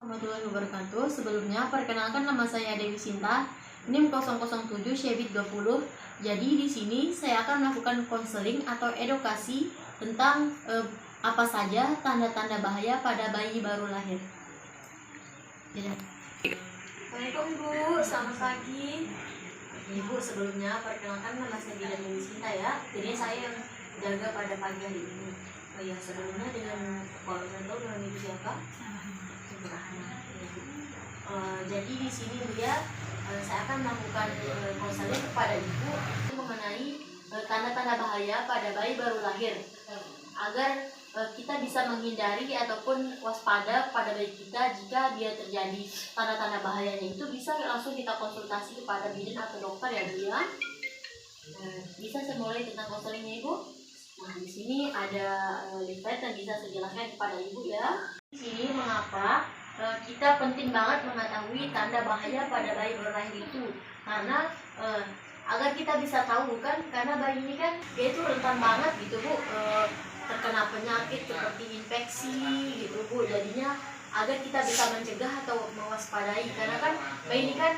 Warahmatullahi wabarakatuh. Sebelumnya, perkenalkan nama saya Dewi Sinta, NIM 007 Syebit 20. Jadi di sini saya akan melakukan konseling atau edukasi tentang apa saja tanda-tanda bahaya pada bayi baru lahir. Ya. Assalamualaikum Bu, selamat pagi. Ibu, sebelumnya perkenalkan nama saya Dewi Sinta ya. Jadi saya yang jaga pada pagi hari ini. Oh ya, sebelumnya dengan Ibu siapa? Jadi di sini saya akan melakukan konseling kepada ibu mengenai tanda-tanda bahaya pada bayi baru lahir agar kita bisa menghindari ataupun waspada pada bayi kita jika dia terjadi tanda-tanda bahayanya. Itu bisa langsung kita konsultasi kepada bidan atau dokter ya Bu ya. Bisa saya mulai tentang konselingnya Ibu. Nah, di sini ada leaflet yang bisa saya jelaskan kepada Ibu ya. Di sini mengapa kita penting banget mengetahui tanda bahaya pada bayi baru lahir itu, karena agar kita bisa tahu kan, karena bayi ini kan dia itu rentan banget gitu Bu, terkena penyakit seperti infeksi gitu Bu. Jadinya agar kita bisa mencegah atau mewaspadai, karena kan bayi ini kan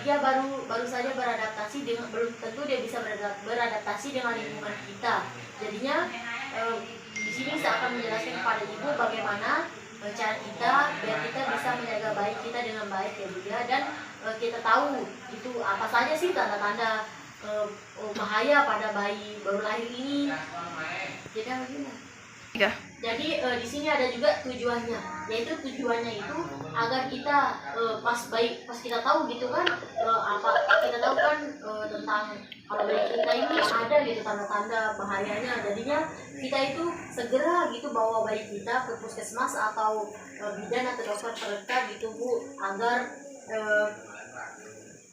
dia baru saja beradaptasi dengan, belum tentu dia bisa beradaptasi dengan lingkungan kita. Jadinya di sini saya akan menjelaskan kepada Ibu bagaimana cara kita biar kita bisa menjaga bayi kita dengan baik ya Bu ya, dan kita tahu itu apa saja sih tanda-tanda bahaya pada bayi baru lahir ini. Jadi di sini ada juga tujuannya, yaitu tujuannya itu agar kita pas kita tahu gitu kan, kita tahu kan tentang kalau bayi kita ini ada gitu tanda-tanda bahayanya. Jadinya kita itu segera gitu bawa bayi kita ke puskesmas atau bidan atau dokter terdekat gitu Bu,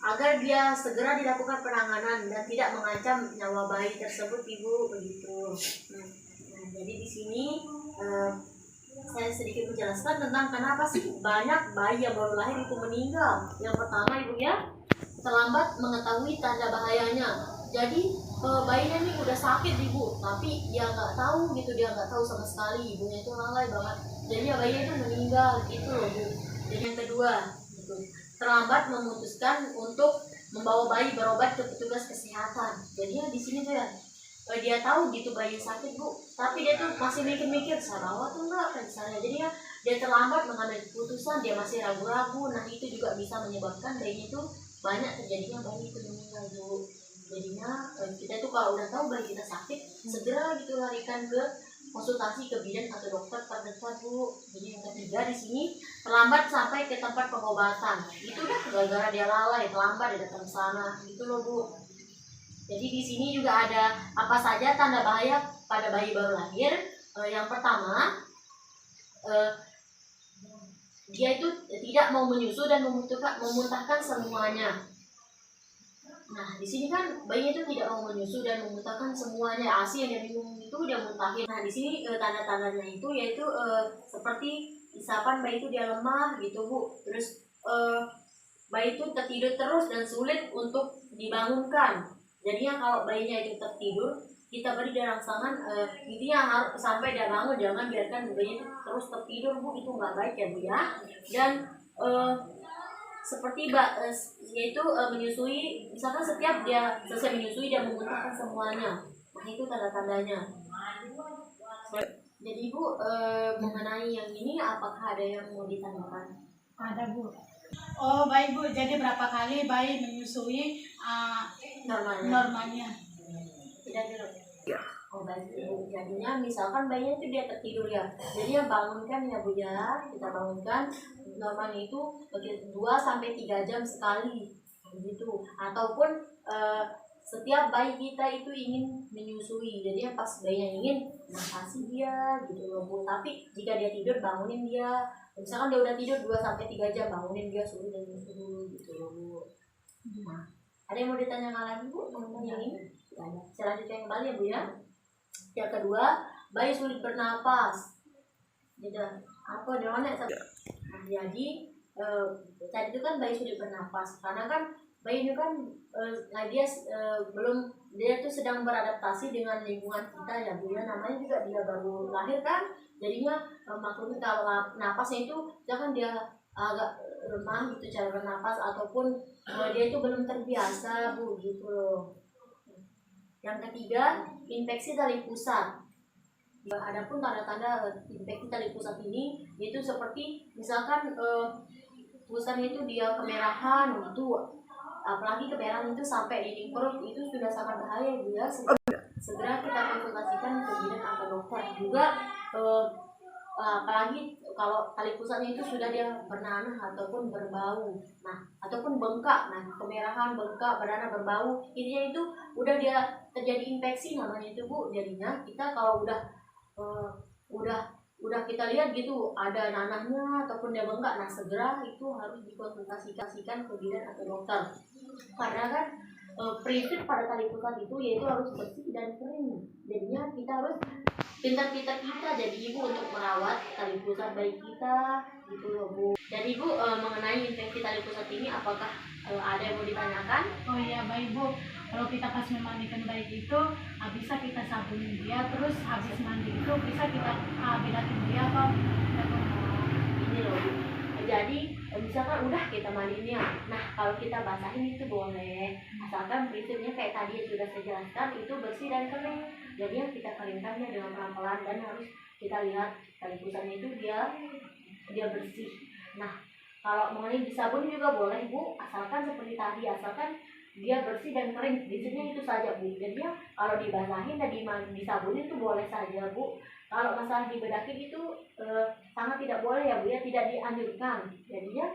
agar dia segera dilakukan penanganan dan tidak mengancam nyawa bayi tersebut Ibu, begitu. Nah, jadi di sini saya sedikit menjelaskan tentang kenapa sih banyak bayi yang baru lahir itu meninggal. Yang pertama Ibu ya, terlambat mengetahui tanda bahayanya. Jadi bayinya ini udah sakit Ibu, tapi dia nggak tahu gitu, dia nggak tahu sama sekali, ibunya itu lalai banget. Jadi ya bayinya itu meninggal gitu loh Bu. Jadi yang kedua, gitu, terlambat memutuskan untuk membawa bayi berobat ke petugas kesehatan. Jadi di sini tuh ya, dia tahu gitu bayi sakit Bu, tapi dia tuh masih mikir-mikir saya rawat tuh enggak kan misalnya. Jadi ya dia terlambat mengambil keputusan, dia masih ragu-ragu. Nah itu juga bisa menyebabkan bayi itu banyak terjadinya bayi itu meninggal Bu. Jadinya kita tuh kalau udah tahu bayi kita sakit, segera gitu larikan ke konsultasi ke bidan atau dokter terdekat Bu. Jadi yang ketiga di sini, terlambat sampai ke tempat pengobatan. Itu dah gara-gara dia lalai, terlambat dia datang ke sana gitu loh Bu. Jadi di sini juga ada apa saja tanda bahaya pada bayi baru lahir. Yang pertama, dia itu tidak mau menyusu dan memuntahkan semuanya. Nah, di sini kan bayi itu tidak mau menyusu dan memuntahkan semuanya. ASI yang dia minum itu dia muntahin. Nah, di sini tanda-tandanya itu yaitu seperti isapan bayi itu dia lemah gitu Bu. Terus bayi itu tertidur terus dan sulit untuk dibangunkan. Jadinya kalau bayinya itu tertidur, kita beri dia rangsangan, intinya harus sampai dia bangun, jangan biarkan bayi itu terus tertidur Bu, itu nggak baik ya Bu ya. Dan seperti yaitu menyusui, misalkan setiap dia selesai menyusui dia memuntahkan semuanya. Nah itu tanda-tandanya. Jadi Ibu mengenai yang ini apakah ada yang mau ditanyakan? Ada Bu. Oh baik Bu, jadi berapa kali bayi menyusui normalnya? Tidak. Oh baik Bu, jadinya misalkan bayinya itu dia tertidur ya, jadi yang bangunkan ya Bu ya, kita bangunkan normalnya itu 2-3 jam sekali gitu. Ataupun setiap bayi kita itu ingin menyusui, jadi pas bayinya ingin, nah kasih dia gitu loh Bu. Tapi jika dia tidur, bangunin dia. Misalkan dia udah tidur 2-3 jam, bangunin dia, suruh dia nyusu dulu gitu loh Bu. Nah, ada yang mau ditanyakan lagi Bu mengenai yang ini? Saya lanjutkan kembali ya Bu ya. Yang kedua, bayi sulit bernapas. Gitu. Apa namanya? Nah, jadi tadi itu kan bayi sulit bernapas, karena kan bayi itu kan dia tuh sedang beradaptasi dengan lingkungan kita ya Bu ya. Namanya juga dia baru lahir kan, jadinya maklumnya kalau napasnya itu jangan dia agak lemah gitu cara bernapas, ataupun dia itu belum terbiasa Bu gitu loh. Yang ketiga, infeksi tali pusat. Adapun tanda-tanda infeksi tali pusat ini itu seperti misalkan pusatnya itu dia kemerahan gitu, apalagi kemerahan itu sampai dinding perut, itu sudah sangat bahaya Bu ya. Segera kita konsultasikan ke bidan atau dokter. Juga apalagi kalau tali pusatnya itu sudah dia bernanah ataupun berbau, nah ataupun bengkak, nah kemerahan, bengkak, bernanah, berbau, intinya itu udah dia terjadi infeksi namanya itu Bu. Jadinya kita kalau eh, udah kita lihat gitu ada nanahnya ataupun dia bengkak, nah segera itu harus dikonsultasikan ke bidan atau dokter. Karena kan prinsip pada tali pusat itu yaitu harus bersih dan kering. Jadinya kita harus pintar-pintar kita jadi ibu untuk merawat tali pusat bayi kita gitu loh Bu. Jadi Bu, mengenai infeksi tali pusat ini apakah ada yang mau ditanyakan? Oh iya baik Bu, kalau kita pas memandikan bayi itu bisa kita sabunin dia, terus habis mandi itu bisa kita bilakin dia apa? Ini loh Bu, jadi misalkan udah kita mandinya, nah kalau kita basahin itu boleh, asalkan prinsipnya kayak tadi yang sudah saya jelaskan, itu bersih dan kering. Jadi yang kita keringkannya dengan pelan-pelan, dan harus kita lihat tali pusatnya itu dia bersih. Nah kalau mengenai disabun juga boleh Bu, asalkan seperti tadi, asalkan dia bersih dan kering, prinsipnya itu saja Bu. Jadi ya kalau dibasahin dan disabunin itu boleh saja Bu. Kalau masalah dibedakin itu sangat tidak boleh ya Bu ya, tidak dianjurkan. Jadinya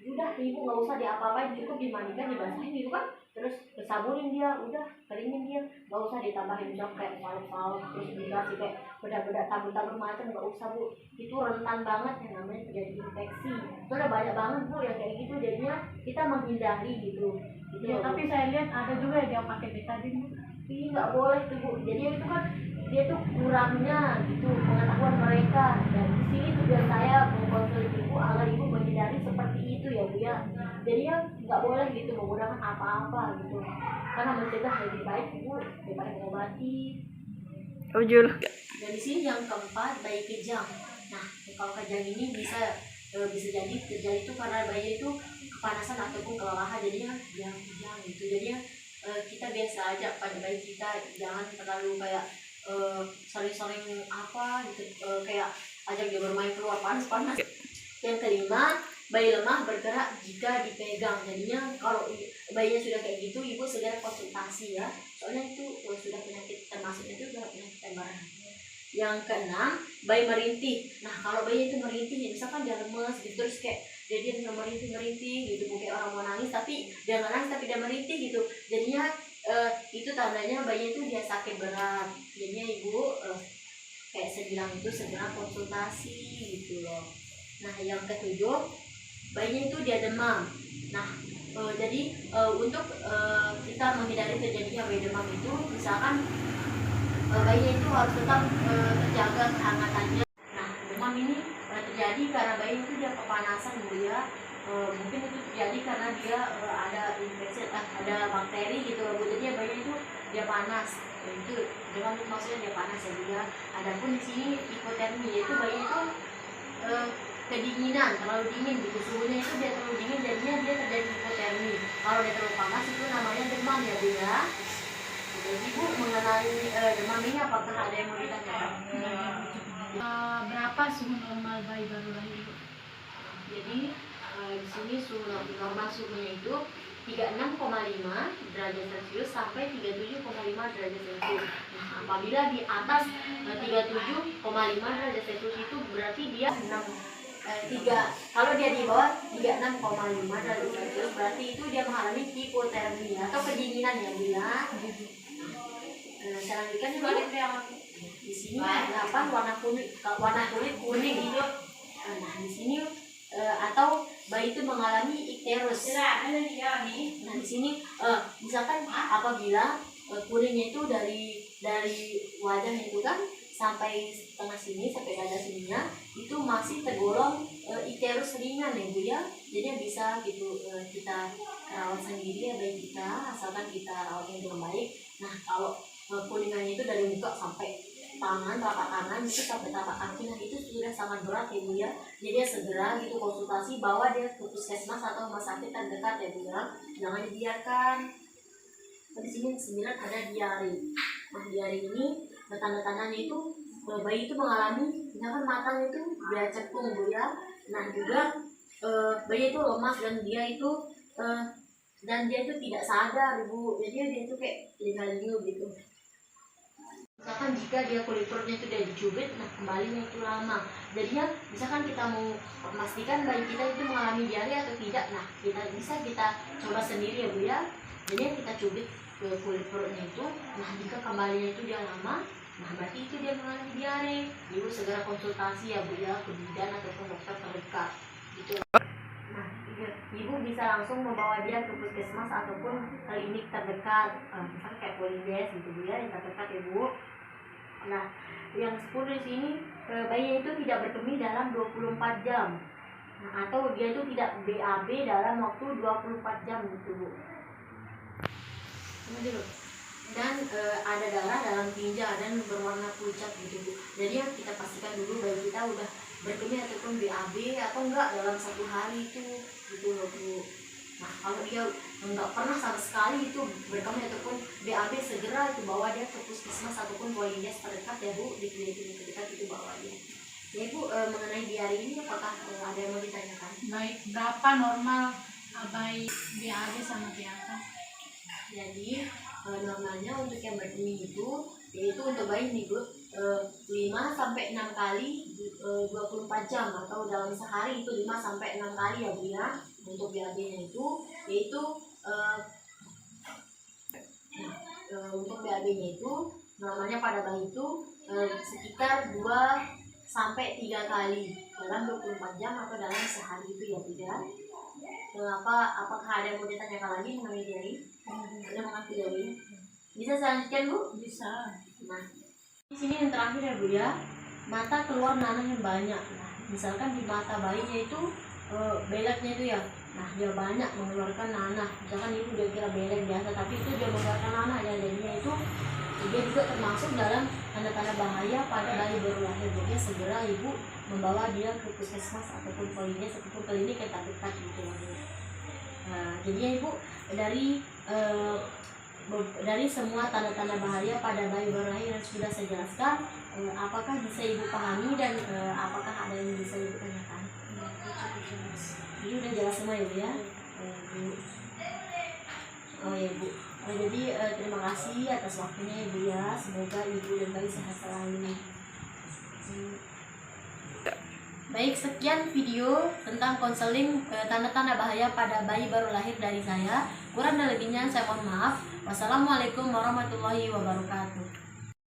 udah ibu nggak usah diapa-apain, cukup dimandikan, dibasahin gitu kan, terus disabunin dia, udah keringin dia, nggak usah ditambahin jok kayak salep-salep, terus dikasih kayak bedak-bedak tabur-tabur macam, nggak usah Bu. Itu rentan banget yang namanya terjadi infeksi. Soalnya banyak banget Bu yang kayak gitu, jadinya kita menghindari gitu. Ya, tapi saya lihat ada juga yang dia pakai betadine. Ih, nggak boleh tuh Bu. Jadi itu kan dia tuh kurangnya gitu pengetahuan mereka. Dan di sini tujuan saya mengkonsul ibu agar ibu menghindari seperti itu ya Bu ya. Jadi ya nggak boleh gitu menggunakan apa-apa gitu. Karena mencegah lebih baik Bu daripada mengobati. Ujul. Dan di sini yang keempat, bayi kejang. Nah kalau kejang ini bisa jadi terjadi itu karena bayi itu kepanasan ataupun kelelahan, jadinya dia kejang gitu. Jadinya kita biasa aja pada bayi kita, jangan terlalu kayak sering-sering apa gitu, kayak ajak dia bermain keluar panas-panas. Yang kelima, bayi lemah bergerak jika dipegang. Jadinya kalau bayinya sudah kayak gitu, ibu segera konsultasi ya, soalnya itu sudah penyakit, termasuk itu sudah penyakit pembaran. Yang keenam, bayi merintih. Nah kalau bayi itu merintih, misalkan dia lemes gitu, terus kayak dia merintih gitu, kayak orang mau nangis tapi dia nggak nangis tapi dia merintih gitu, jadinya itu tandanya bayi itu dia sakit berat. Jadinya ibu kayak saya bilang itu segera konsultasi gitu loh. Nah yang ketujuh, bayinya itu dia demam. Nah jadi untuk kita menghindari terjadinya bayi demam itu, misalkan bayinya itu harus tetap terjaga kehangatannya. Nah demam ini terjadi karena bayi itu dia kepanasan Bu ya. Mungkin itu terjadi karena dia ada infeksi, ada bakteri gitu Bu. Jadi bayi itu dia panas. Itu demam itu maksudnya dia panas ya Bu ya. Adapun di sini hipotermi, yaitu bayi itu kedinginan, terlalu dingin gitu, suhunya itu dia terlalu dingin, jadinya dia terjadi hipotermi. Kalau dia terlalu panas itu namanya demam ya Bu ya. Jadi Bu, mengenai demam ini apakah ada yang mau ditanyakan? Berapa suhu normal bayi baru lahir? Jadi di sini suhu normal suhunya itu 36,5 derajat Celcius sampai 37,5 derajat Celcius. Nah, apabila di atas 37,5 derajat Celcius itu berarti dia 3. Kalau dia di bawah 36,5 derajat Celcius berarti itu dia mengalami hipotermia atau kedinginan ya Bu ya. Saya lanjutkan juga yang di sini 8 warna kulit kuning itu. Nah di sini atau bayi itu mengalami ikterus. Nah di sini misalkan apabila kuningnya itu dari wajahnya itu kan sampai tengah sini, sampai dada sininya itu masih tergolong ikterus ringan ya Bu ya. Jadi bisa gitu kita rawat sendiri ya bayi kita, asalkan kita rawatnya dengan baik. Nah kalau kuningannya itu dari muka sampai tangan, telapak tangan itu sampai telapak kaki, nah itu sudah sangat berat ya Bu ya. Jadi ya segera gitu konsultasi, bawa dia ke puskesmas atau rumah sakit terdekat ya Bu ya. Jangan dibiarkan. Di sini 9 ada diare. Nah diare ini tanda-tandanya itu bayi itu mengalami misalkan matanya itu dia cekung Bu ya. Nah juga bayi itu lemas dan dia itu tidak sadar Bu. Jadi dia itu kayak lingal-lingu gitu. Misalkan jika dia kulit perutnya itu dia dicubit, nah kembalinya itu lama. Jadinya misalkan kita mau memastikan bayi kita itu mengalami diare atau tidak, nah kita coba sendiri ya Bu ya. Jadi kita cubit ke kulit perutnya itu, nah jika kembalinya itu dia lama, nah berarti itu dia mengalami diare. Ibu segera konsultasi ya Bu ya ke bidan ataupun dokter terdekat gitu. Nah ibu bisa langsung membawa dia ke puskesmas ataupun klinik terdekat, misalnya kayak Polides gitu Bu ya, yang terdekat ya Bu. Nah yang 10 di sini bayinya itu tidak berkemih dalam 24 jam, nah, atau dia itu tidak BAB dalam waktu 24 jam gitu Bu. Dan ada darah dalam tinja dan berwarna pucat gitu Bu. Jadi yang kita pastikan dulu bayi kita udah berkemih ataupun BAB atau enggak dalam 1 hari itu gitu loh Bu. Nah kalau dia enggak pernah sama sekali itu berkemih ataupun BAB, segera itu bawa dia ke puskesmas ataupun Polides terdekat ya Bu, di klinik terdekat itu bawa dia. Ya Bu, mengenai diare ini apakah ada yang mau ditanyakan? Baik, berapa normal bayi BAB sama BAK? Jadi normalnya untuk yang berkemih itu yaitu untuk bayi nih Bu, 5 sampai 6 kali 24 jam atau dalam sehari itu 5 sampai 6 kali ya Bu ya. Untuk BAB-nya itu yaitu untuk BAB-nya itu normalnya pada bayi itu sekitar 2 sampai 3 kali dalam 24 jam atau dalam sehari itu ya Bu ya. Apakah ada yang mau ditanyakan lagi mengenai diare? Ada mengerti diare? Bisa saya lanjutkan Bu? Bisa. Nah, di sini yang terakhir ya Bu ya, mata keluar nanah yang banyak. Nah, misalkan di mata bayinya itu beleknya itu ya, nah dia banyak mengeluarkan nanah. Misalkan itu dia kira belek biasa, tapi itu dia mengeluarkan nanah ya, jadinya itu dia juga termasuk dalam tanda-tanda bahaya pada bayi baru lahir. Jadi segera ibu membawa dia ke puskesmas ataupun Polides ataupun klinik yang terdekat gitu. Nah, jadinya ibu dari semua tanda-tanda bahaya pada bayi baru lahir yang sudah saya jelaskan, apakah bisa ibu pahami dan apakah ada yang bisa ibu tanyakan? Ini udah jelas semua ya Bu ya. Oh ya Bu. Jadi terima kasih atas waktunya Ibu ya. Semoga ibu dan bayi sehat selalu. Baik, sekian video tentang konseling tanda-tanda bahaya pada bayi baru lahir dari saya. Kurang dan lebihnya saya mohon maaf. Wassalamualaikum warahmatullahi wabarakatuh.